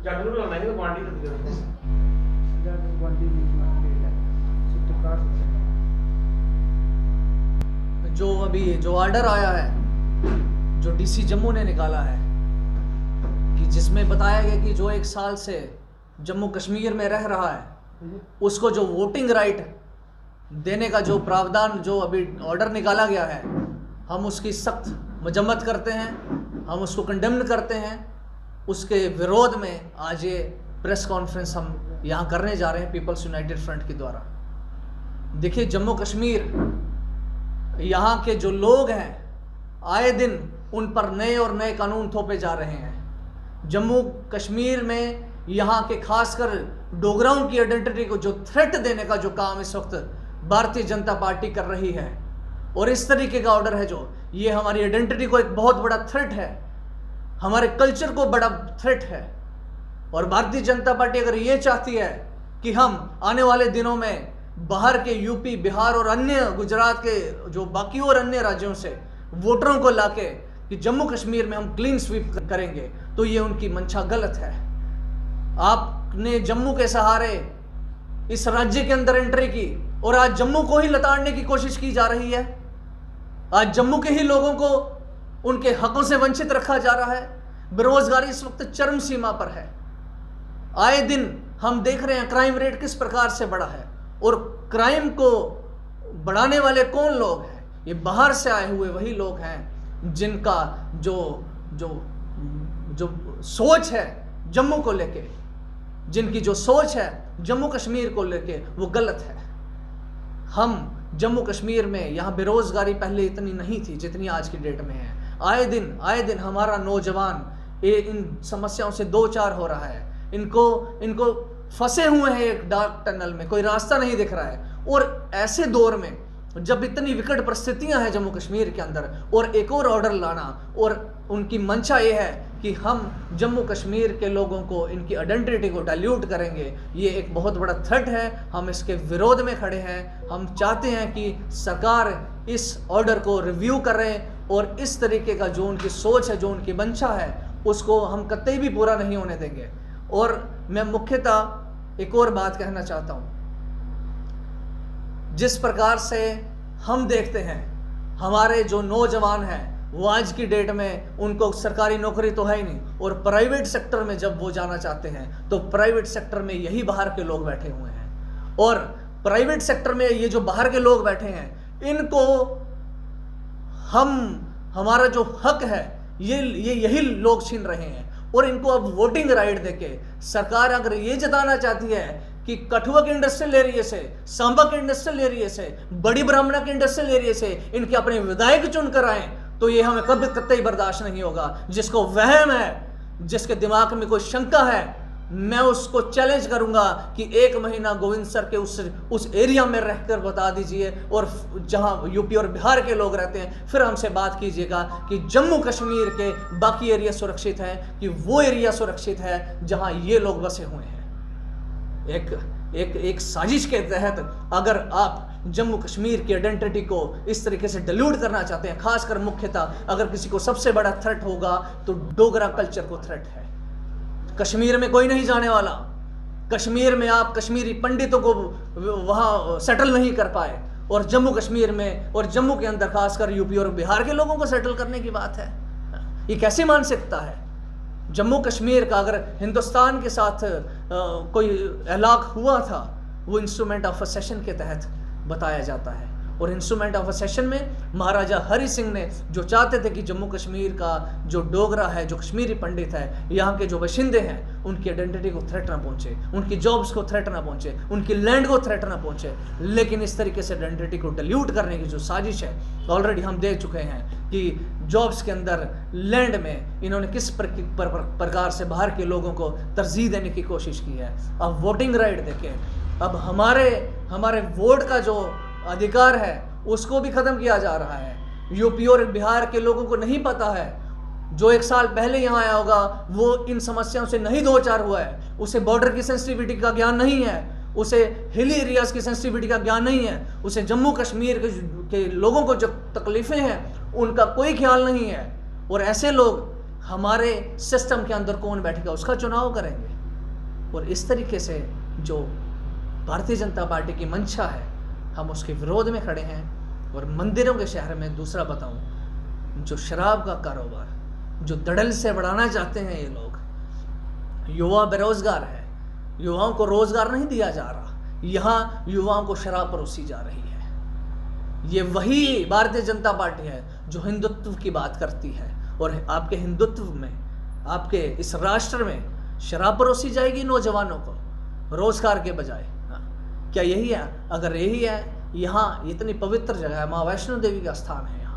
ਜੱਟ ਨੂੰ ਬੁਲਾਉਣਾ ਨਹੀਂ ਗੁਆਂਢੀ ਨੂੰ ਦਿਓ जो अभी जो ऑर्डर आया है, जो डीसी जम्मू ने निकाला है, कि जिसमें बताया गया कि जो 1 साल से जम्मू कश्मीर में रह रहा है उसको जो वोटिंग राइट देने का जो प्रावधान जो अभी ऑर्डर निकाला गया है, हम उसकी सख्त मजम्मत करते हैं, हम उसको कंडेम्न करते हैं। उसके विरोध में आज ये प्रेस कॉन्फ्रेंस हम यहाँ करने जा रहे हैं पीपल्स यूनाइटेड फ्रंट के द्वारा। देखिए, जम्मू कश्मीर यहाँ के जो लोग हैं आए दिन उन पर नए और नए कानून थोपे जा रहे हैं। जम्मू कश्मीर में यहाँ के खासकर डोगराओं की आइडेंटिटी को जो थ्रेट देने का जो काम इस वक्त भारतीय जनता पार्टी कर रही है, और इस तरीके का ऑर्डर है जो ये हमारी आइडेंटिटी को एक बहुत बड़ा थ्रेट है, हमारे कल्चर को बड़ा थ्रेट है। और भारतीय जनता पार्टी अगर ये चाहती है कि हम आने वाले दिनों में बाहर के यूपी, बिहार और अन्य गुजरात के जो बाकी और अन्य राज्यों से वोटरों को लाके कि जम्मू कश्मीर में हम क्लीन स्वीप करेंगे, तो ये उनकी मंशा गलत है। आपने जम्मू के सहारे इस राज्य के अंदर एंट्री की और आज जम्मू को ही लताड़ने की कोशिश की जा रही है। आज जम्मू के ही लोगों को उनके हकों से वंचित रखा जा रहा है। बेरोजगारी इस वक्त चरम सीमा पर है। आए दिन हम देख रहे हैं क्राइम रेट किस प्रकार से बढ़ा है, और क्राइम को बढ़ाने वाले कौन लोग हैं? ये बाहर से आए हुए वही लोग हैं जिनका जो जो जो सोच है जम्मू को लेके, जिनकी जो सोच है जम्मू कश्मीर को लेके, वो गलत है। हम जम्मू कश्मीर में यहाँ बेरोजगारी पहले इतनी नहीं थी जितनी आज की डेट में है। आए दिन हमारा नौजवान इन समस्याओं से दो चार हो रहा है। इनको फंसे हुए हैं एक डार्क टनल में, कोई रास्ता नहीं दिख रहा है। और ऐसे दौर में जब इतनी विकट परिस्थितियां हैं जम्मू कश्मीर के अंदर, और एक और ऑर्डर लाना, और उनकी मंशा ये है कि हम जम्मू कश्मीर के लोगों को, इनकी आइडेंटिटी को डाइल्यूट करेंगे, ये एक बहुत बड़ा थ्रेट है। हम इसके विरोध में खड़े हैं। हम चाहते हैं कि सरकार इस ऑर्डर को रिव्यू करें, और इस तरीके का जो उनकी सोच है, जो उनकी मंशा है, उसको हम कतई भी पूरा नहीं होने देंगे। और मैं मुख्यतः एक और बात कहना चाहता हूं, जिस प्रकार से हम देखते हैं हमारे जो नौजवान हैं वो आज की डेट में उनको सरकारी नौकरी तो है ही नहीं, और प्राइवेट सेक्टर में जब वो जाना चाहते हैं तो प्राइवेट सेक्टर में यही बाहर के लोग बैठे हुए हैं। और प्राइवेट सेक्टर में ये जो बाहर के लोग बैठे हैं, इनको हमारा जो हक है ये यही लोग छीन रहे हैं। और इनको अब वोटिंग राइट देके सरकार अगर ये जताना चाहती है कि कठुआ के इंडस्ट्रियल एरिया से, सांबा के इंडस्ट्रियल एरिया से, बड़ी ब्राह्मणा के इंडस्ट्रियल एरिया से इनके अपने विधायक चुनकर आए, तो ये हमें कभी कतई बर्दाश्त नहीं होगा। जिसको वहम है, जिसके दिमाग में कोई शंका है, मैं उसको चैलेंज करूंगा कि 1 महीना गोविंद सर के उस एरिया में रहकर बता दीजिए, और जहां यूपी और बिहार के लोग रहते हैं, फिर हमसे बात कीजिएगा कि जम्मू कश्मीर के बाकी एरिया सुरक्षित हैं कि वो एरिया सुरक्षित है जहां ये लोग बसे हुए हैं। एक साजिश के तहत अगर आप जम्मू कश्मीर की आइडेंटिटी को इस तरीके से डिल्यूट करना चाहते हैं, खासकर मुख्यतः अगर किसी को सबसे बड़ा थ्रेट होगा तो डोगरा कल्चर को थ्रेट है। कश्मीर में कोई नहीं जाने वाला। कश्मीर में आप कश्मीरी पंडितों को वहां सेटल नहीं कर पाए, और जम्मू कश्मीर में और जम्मू के अंदर खासकर यूपी और बिहार के लोगों को सेटल करने की बात है। ये कैसी मानसिकता है? जम्मू कश्मीर का अगर हिंदुस्तान के साथ कोई इलाक़ हुआ था, वो इंस्ट्रूमेंट ऑफ असेशन के तहत बताया जाता है। और इंस्ट्रूमेंट ऑफ असेशन में महाराजा हरि सिंह ने जो चाहते थे कि जम्मू कश्मीर का जो डोगरा है, जो कश्मीरी पंडित है, यहाँ के जो बाशिंदे हैं, उनकी आइडेंटिटी को थ्रेट ना पहुँचे, उनकी जॉब्स को थ्रेट ना पहुँचे, उनकी लैंड को थ्रेट ना पहुँचे। लेकिन इस तरीके से आइडेंटिटी को डिल्यूट करने की जो साजिश है, ऑलरेडी हम देख चुके हैं कि जॉब्स के अंदर, लैंड में इन्होंने किस प्रकार से बाहर के लोगों को तरजीह देने की कोशिश की है। अब वोटिंग राइट देखें, अब हमारे वोट का जो अधिकार है उसको भी खत्म किया जा रहा है। यूपी और बिहार के लोगों को नहीं पता है, जो 1 साल पहले यहाँ आया होगा वो इन समस्याओं से नहीं दो चार हुआ है, उसे बॉर्डर की सेंसिटिविटी का ज्ञान नहीं है, उसे हिली एरियाज की सेंसिटिविटी का ज्ञान नहीं है, उसे जम्मू कश्मीर के लोगों को जो तकलीफें हैं उनका कोई ख्याल नहीं है। और ऐसे लोग हमारे सिस्टम के अंदर कौन बैठेगा उसका चुनाव करेंगे। और इस तरीके से जो भारतीय जनता पार्टी की मंशा है, हम उसके विरोध में खड़े हैं। और मंदिरों के शहर में दूसरा बताऊं, जो शराब का कारोबार जो धड़ल्ले से बढ़ाना चाहते हैं ये लोग, युवा बेरोजगार है, युवाओं को रोजगार नहीं दिया जा रहा, यहाँ युवाओं को शराब परोसी जा रही है। ये वही भारतीय जनता पार्टी है जो हिंदुत्व की बात करती है, और आपके हिंदुत्व में, आपके इस राष्ट्र में शराब परोसी जाएगी नौजवानों को रोजगार के बजाय। क्या यही है? अगर यही है, यहाँ इतनी पवित्र जगह है, माँ वैष्णो देवी का स्थान है, यहाँ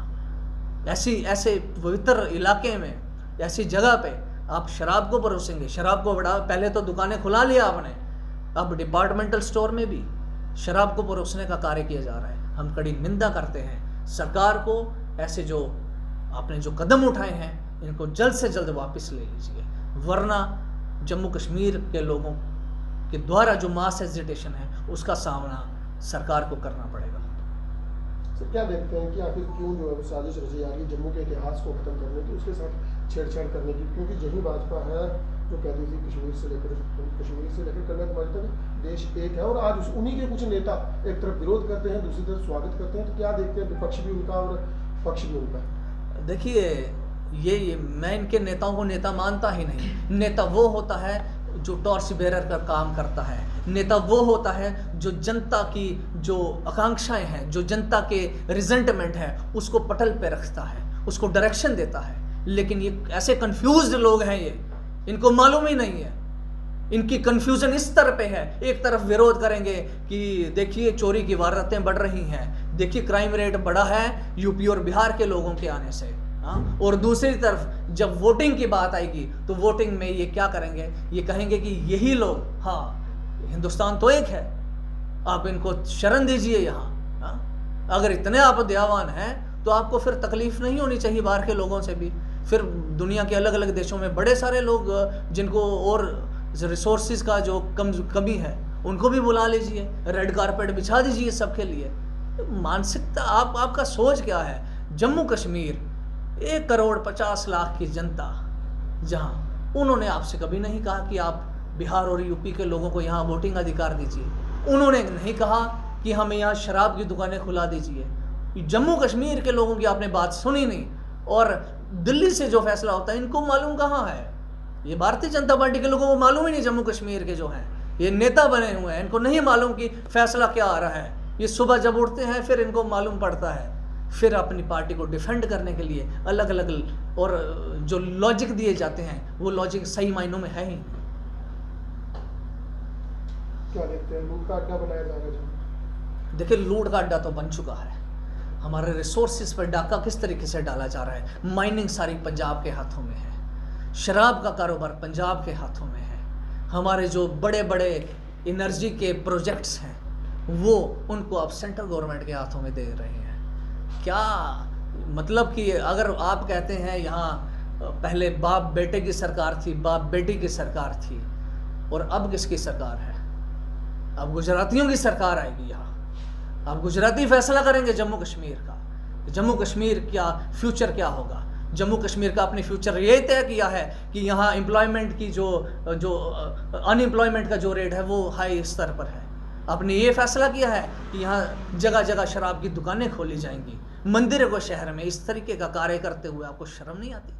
ऐसे पवित्र इलाके में, ऐसी जगह पे आप शराब को परोसेंगे, शराब को बढ़ा। पहले तो दुकानें खुला लिया आपने, अब डिपार्टमेंटल स्टोर में भी शराब को परोसने का कार्य किया जा रहा है। हम कड़ी निंदा करते हैं सरकार को। ऐसे जो आपने जो कदम उठाए हैं, इनको जल्द से जल्द वापस ले लीजिए, वरना जम्मू कश्मीर के लोगों के द्वारा जो मास एजिटेशन है उसका सामना सरकार को करना पड़ेगा। सर, क्या देखते हैं कि आखिर क्यों जो है साजिश रची जा रही है जम्मू के इतिहास को खत्म करने की, उसके साथ छेड़छाड़ करने की? क्योंकि यही भाजपा है जो कहती थी कश्मीर से लेकर कन्याकुमारी तक देश एक है, और आज उन्हीं के कुछ नेता एक तरफ विरोध करते हैं, दूसरी तरफ स्वागत करते हैं। तो क्या देखते हैं, विपक्ष भी उनका और पक्ष भी उनका? देखिए, ये मैं इनके नेताओं को नेता मानता ही नहीं। नेता वो होता है जो टॉर्च बेरर का काम करता है, नेता वो होता है जो जनता की जो आकांक्षाएं हैं, जो जनता के रिजेंटमेंट है, उसको पटल पे रखता है, उसको डायरेक्शन देता है। लेकिन ये ऐसे कंफ्यूज्ड लोग हैं, ये इनको मालूम ही नहीं है। इनकी कंफ्यूजन इस तरह पे है, एक तरफ विरोध करेंगे कि देखिए चोरी की वारदातें बढ़ रही हैं, देखिए क्राइम रेट बढ़ा है यूपी और बिहार के लोगों के आने से, हाँ। और दूसरी तरफ जब वोटिंग की बात आएगी तो वोटिंग में ये क्या करेंगे, ये कहेंगे कि यही लोग, हाँ हिंदुस्तान तो एक है, आप इनको शरण दीजिए यहाँ, हाँ। अगर इतने आप दयावान हैं तो आपको फिर तकलीफ नहीं होनी चाहिए बाहर के लोगों से भी। फिर दुनिया के अलग अलग देशों में बड़े सारे लोग जिनको और रिसोर्सेज का जो कमी है उनको भी बुला लीजिए, रेड कारपेट बिछा दीजिए सबके लिए। मानसिकता आपका सोच क्या है? जम्मू कश्मीर 1,50,00,000 की जनता, जहां उन्होंने आपसे कभी नहीं कहा कि आप बिहार और यूपी के लोगों को यहाँ वोटिंग अधिकार दीजिए, उन्होंने नहीं कहा कि हमें यहाँ शराब की दुकानें खुला दीजिए। जम्मू कश्मीर के लोगों की आपने बात सुनी नहीं, और दिल्ली से जो फैसला होता है इनको मालूम कहाँ है? ये भारतीय जनता पार्टी के लोगों को मालूम ही नहीं, जम्मू कश्मीर के जो हैं ये नेता बने हुए हैं, इनको नहीं मालूम कि फैसला क्या आ रहा है। ये सुबह जब उठते हैं फिर इनको मालूम पड़ता है, फिर अपनी पार्टी को डिफेंड करने के लिए अलग अलग और जो लॉजिक दिए जाते हैं वो लॉजिक सही मायनों में है ही। क्या देखते हैं, लूट का अड्डा बनाया जा रहा है? देखिए, लूट का अड्डा तो बन चुका है। हमारे रिसोर्सेज पर डाका किस तरीके से डाला जा रहा है? माइनिंग सारी पंजाब के हाथों में है, शराब का कारोबार पंजाब के हाथों में है, हमारे जो बड़े बड़े एनर्जी के प्रोजेक्ट्स हैं वो उनको अब सेंट्रल गवर्नमेंट के हाथों में दे रहे हैं। क्या मतलब कि अगर आप कहते हैं यहाँ पहले बाप बेटे की सरकार थी, बाप बेटी की सरकार थी, और अब किसकी सरकार है? अब गुजरातियों की सरकार आएगी यहाँ। अब गुजराती फैसला करेंगे जम्मू कश्मीर का, जम्मू कश्मीर क्या फ्यूचर क्या होगा। जम्मू कश्मीर का अपने फ्यूचर ये तय किया है कि यहाँ एम्प्लॉयमेंट की जो अनएम्प्लॉयमेंट का जो रेट है वो हाई स्तर पर है। आपने ये फैसला किया है कि यहाँ जगह जगह शराब की दुकानें खोली जाएंगी। मंदिरों को शहर में इस तरीके का कार्य करते हुए आपको शर्म नहीं आती?